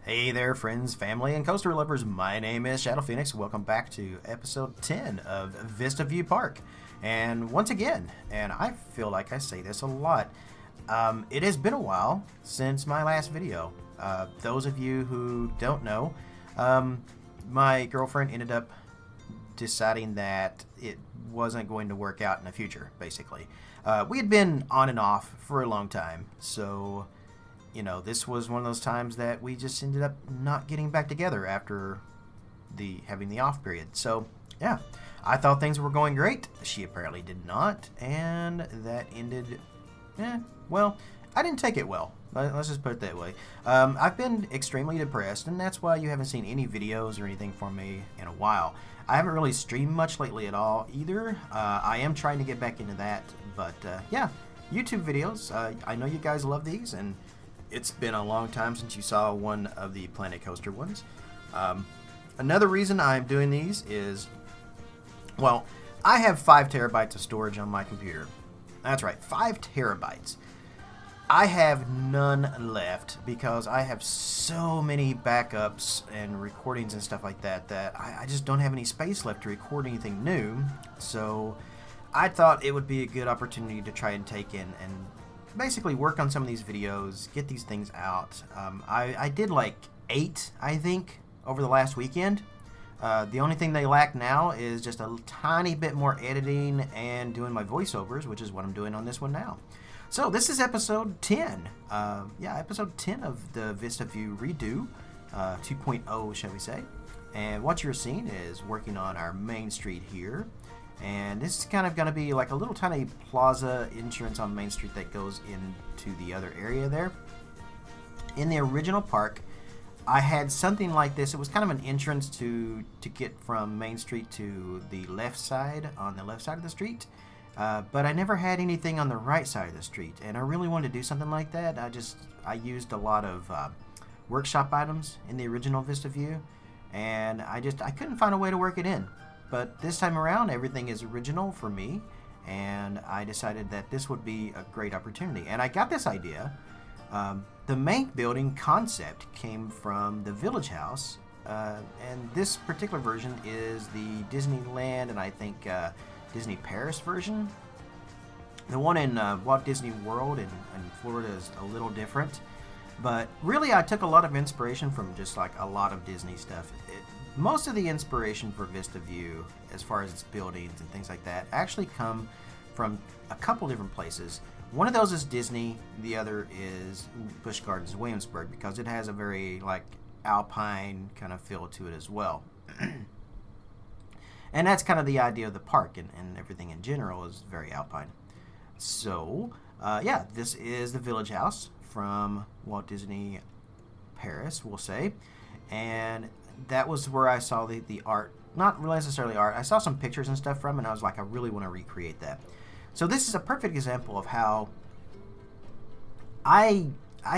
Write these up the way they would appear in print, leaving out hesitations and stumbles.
Hey there, friends, family, and coaster lovers. My name is Shadow Phoenix. Welcome back to episode 10 of Vista View Park. And once again, and I feel like I say this a lot, it has been a while since my last video. Those of you who don't know, my girlfriend ended up deciding that it wasn't going to work out in the future, basically. We had been on and off for a long time, so this was one of those times that we just ended up not getting back together after having the off period. So, yeah, I thought things were going great. She apparently did not, and that ended, well, I didn't take it well. Let's just put it that way. I've been extremely depressed, and that's why you haven't seen any videos or anything from me in a while. I haven't really streamed much lately at all either. I am trying to get back into that, but yeah, YouTube videos. I know you guys love these, and it's been a long time since you saw one of the Planet Coaster ones. Another reason I'm doing these is, well, I have 5 terabytes of storage on my computer. That's right, 5 terabytes. I have none left because I have so many backups and recordings and stuff like that I just don't have any space left to record anything new. So I thought it would be a good opportunity to try and take in and basically work on some of these videos, get these things out. I did like 8, I think, over the last weekend. The only thing they lack now is just a tiny bit more editing and doing my voiceovers, which is what I'm doing on this one now. So this is episode 10. Episode 10 of the Vista View redo, 2.0, shall we say. And what you're seeing is working on our Main Street here. And this is kind of going to be like a little tiny plaza entrance on Main Street that goes into the other area there. In the original park, I had something like this. It was kind of an entrance to get from Main Street to the left side, on the left side of the street. But I never had anything on the right side of the street. And I really wanted to do something like that. I used a lot of workshop items in the original Vista View. And I couldn't find a way to work it in. But this time around, everything is original for me, and I decided that this would be a great opportunity. And I got this idea. The main building concept came from the Village House, and this particular version is the Disneyland and I think Disney Paris version. The one in Walt Disney World in Florida is a little different. But really, I took a lot of inspiration from just like a lot of Disney stuff. Most of the inspiration for Vista View, as far as its buildings and things like that, actually come from a couple different places. One of those is Disney. The other is Busch Gardens, Williamsburg, because it has a very like Alpine kind of feel to it as well. And that's kind of the idea of the park, and everything in general is very Alpine. So, yeah, this is the Village House from Walt Disney Paris, we'll say. And that was where I saw the art, not really necessarily art. I saw some pictures and stuff from it, and I was like, I really want to recreate that. So this is a perfect example of how I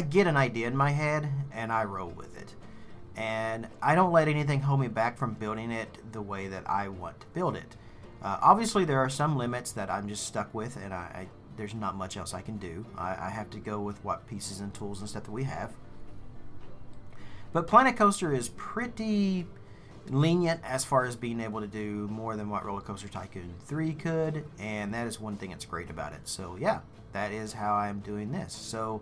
get an idea in my head, and I roll with it. And I don't let anything hold me back from building it the way that I want to build it. Obviously, there are some limits that I'm just stuck with, and there's not much else I can do. I have to go with what pieces and tools and stuff that we have. But Planet Coaster is pretty lenient as far as being able to do more than what Roller Coaster Tycoon 3 could, and that is one thing that's great about it. So yeah, that is how I'm doing this. So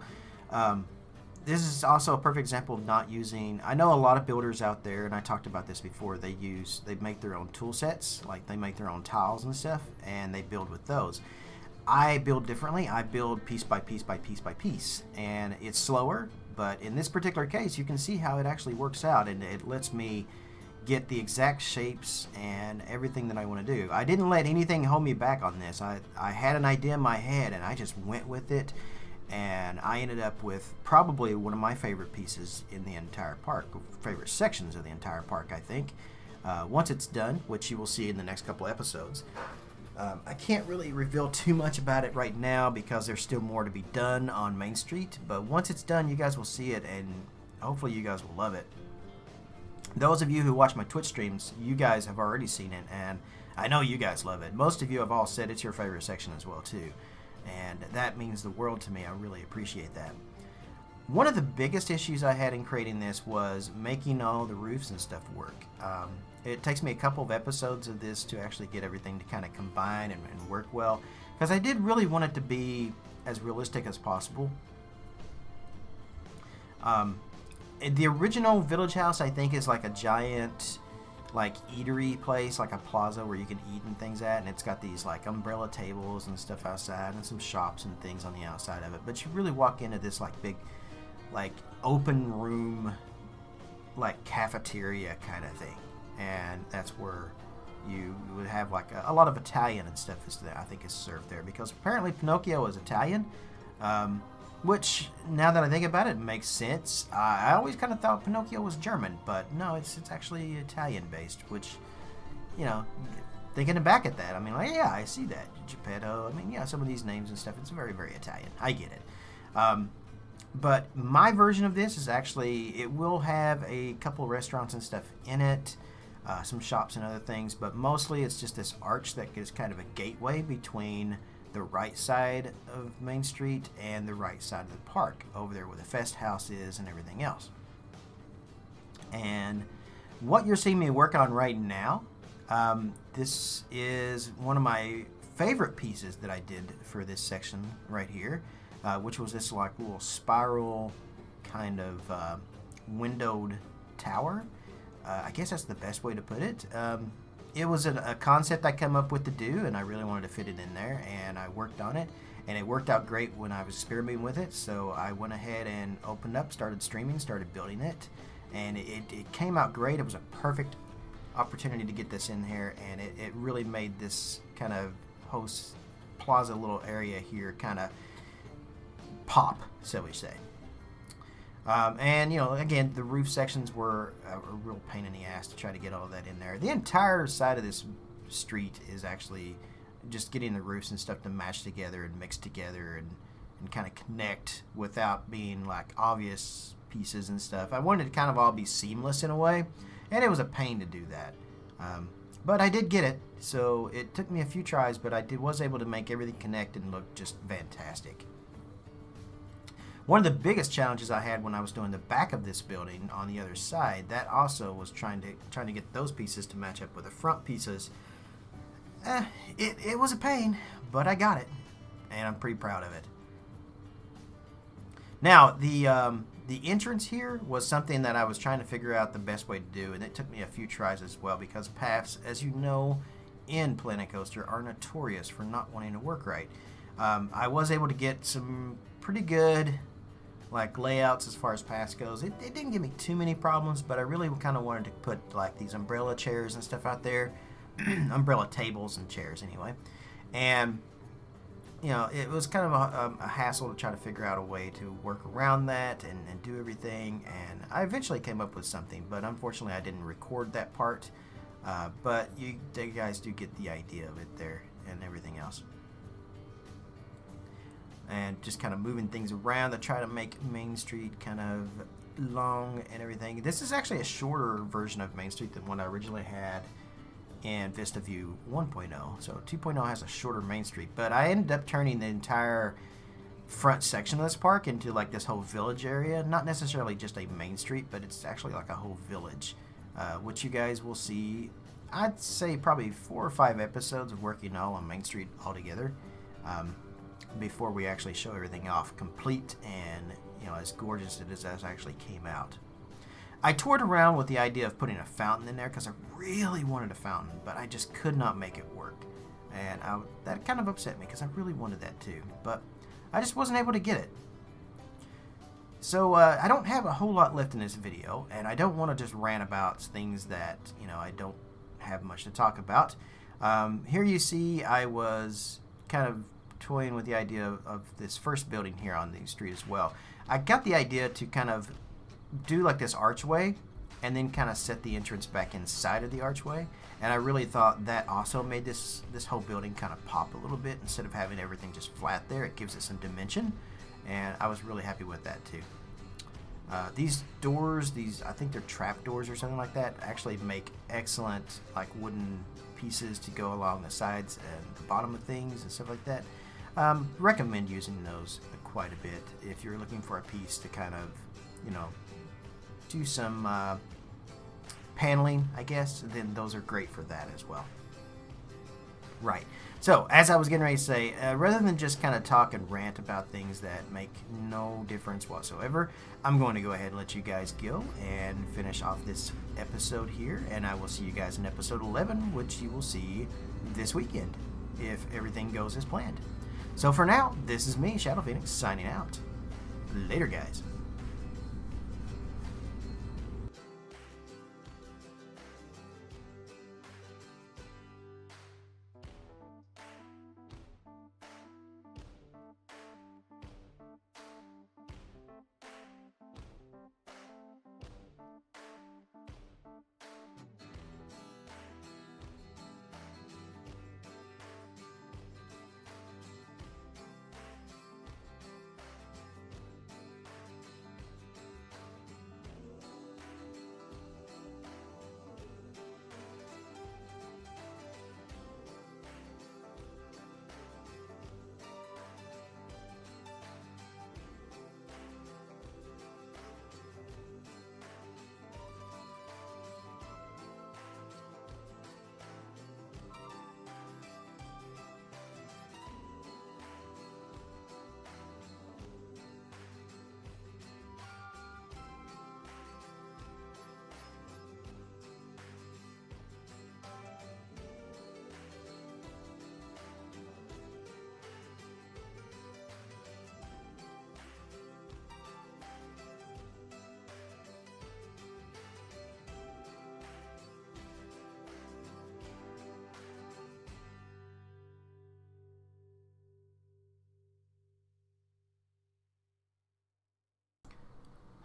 this is also a perfect example of not using, I know a lot of builders out there, and I talked about this before, they make their own tool sets, like they make their own tiles and stuff, and they build with those. I build differently. I build piece by piece by piece by piece, and it's slower. But in this particular case, you can see how it actually works out, and it lets me get the exact shapes and everything that I want to do. I didn't let anything hold me back on this. I had an idea in my head, and I just went with it, and I ended up with probably one of my favorite pieces in the entire park, favorite sections of the entire park, I think. Once it's done, which you will see in the next couple episodes. I can't really reveal too much about it right now because there's still more to be done on Main Street, but once it's done, you guys will see it, and hopefully you guys will love it. Those of you who watch my Twitch streams, you guys have already seen it, and I know you guys love it. Most of you have all said it's your favorite section as well, too, and that means the world to me. I really appreciate that. One of the biggest issues I had in creating this was making all the roofs and stuff work. It takes me a couple of episodes of this to actually get everything to kind of combine and work well, because I did really want it to be as realistic as possible. The original village house, I think, is like a giant like eatery place, like a plaza where you can eat and things at, and it's got these like umbrella tables and stuff outside and some shops and things on the outside of it. But you really walk into this like big like open room like cafeteria kind of thing, and that's where you would have like a lot of Italian and stuff is that I think is served there, because apparently Pinocchio is Italian, which now that I think about it makes sense. I always kind of thought Pinocchio was German, but no, it's actually Italian based, which, you know, thinking back at that, I mean, like, yeah, I see that. Geppetto, I mean, yeah, some of these names and stuff, it's very, very Italian. I get it. But my version of this is actually, it will have a couple restaurants and stuff in it, some shops and other things, but mostly it's just this arch that is kind of a gateway between the right side of Main Street and the right side of the park, over there where the Fest House is and everything else. And what you're seeing me work on right now, this is one of my favorite pieces that I did for this section right here, which was this like little spiral kind of windowed tower. I guess that's the best way to put it. It was a concept I came up with to do, and I really wanted to fit it in there, and I worked on it, and it worked out great when I was experimenting with it. So I went ahead and opened up, started streaming, started building it, and it came out great. It was a perfect opportunity to get this in here, and it really made this kind of host plaza little area here kind of pop, so we say. And, you know, again, the roof sections were a real pain in the ass to try to get all of that in there. The entire side of this street is actually just getting the roofs and stuff to match together and mix together and kind of connect without being like obvious pieces and stuff. I wanted to kind of all be seamless in a way, and it was a pain to do that. But I did get it, so it took me a few tries, but was able to make everything connect and look just fantastic. One of the biggest challenges I had when I was doing the back of this building on the other side, that also was trying to get those pieces to match up with the front pieces. It was a pain, but I got it, and I'm pretty proud of it. Now, the entrance here was something that I was trying to figure out the best way to do, and it took me a few tries as well, because paths, as you know, in Planet Coaster are notorious for not wanting to work right. I was able to get some pretty good like layouts as far as paths goes. It didn't give me too many problems, but I really kind of wanted to put like these umbrella chairs and stuff out there, umbrella tables and chairs anyway, and you know, it was kind of a hassle to try to figure out a way to work around that and do everything, and I eventually came up with something, but unfortunately I didn't record that part, but you guys do get the idea of it there and everything else. And just kind of moving things around to try to make Main Street kind of long and everything. This is actually a shorter version of Main Street than what I originally had in Vista View 1.0. So 2.0 has a shorter Main Street, but I ended up turning the entire front section of this park into like this whole village area. Not necessarily just a Main Street, but it's actually like a whole village, which you guys will see, I'd say probably 4 or 5 episodes of working all on Main Street altogether. Before we actually show everything off complete and, you know, as gorgeous as it actually came out. I toured around with the idea of putting a fountain in there because I really wanted a fountain, but I just could not make it work, and that kind of upset me because I really wanted that too, but I just wasn't able to get it. So I don't have a whole lot left in this video, and I don't want to just rant about things that, you know, I don't have much to talk about. Here you see I was kind of toying with the idea of this first building here on the street as well. I got the idea to kind of do like this archway and then kind of set the entrance back inside of the archway, and I really thought that also made this whole building kind of pop a little bit. Instead of having everything just flat there, it gives it some dimension, and I was really happy with that too. These doors, I think they're trap doors or something like that, actually make excellent like wooden pieces to go along the sides and the bottom of things and stuff like that. Recommend using those quite a bit if you're looking for a piece to kind of, you know, do some paneling, I guess. Then those are great for that as well. Right. So, as I was getting ready to say, rather than just kind of talk and rant about things that make no difference whatsoever, I'm going to go ahead and let you guys go and finish off this episode here, and I will see you guys in episode 11, which you will see this weekend, if everything goes as planned. So for now, this is me, Shadow Phoenix, signing out. Later, guys.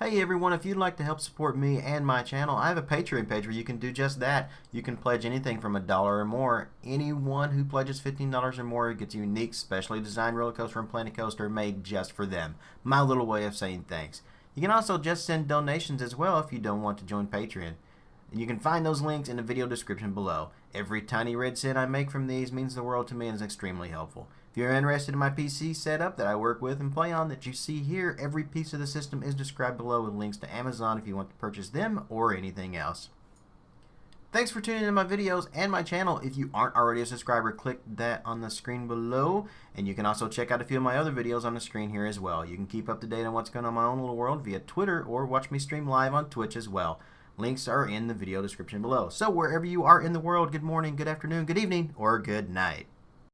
Hey everyone, if you'd like to help support me and my channel, I have a Patreon page where you can do just that. You can pledge anything from $1 or more. Anyone who pledges $15 or more gets a unique, specially designed roller coaster and Planet Coaster made just for them. My little way of saying thanks. You can also just send donations as well if you don't want to join Patreon. And you can find those links in the video description below. Every tiny red cent I make from these means the world to me and is extremely helpful. If you're interested in my PC setup that I work with and play on that you see here, every piece of the system is described below with links to Amazon if you want to purchase them or anything else. Thanks for tuning in to my videos and my channel. If you aren't already a subscriber, click that on the screen below. And you can also check out a few of my other videos on the screen here as well. You can keep up to date on what's going on in my own little world via Twitter or watch me stream live on Twitch as well. Links are in the video description below. So wherever you are in the world, good morning, good afternoon, good evening, or good night.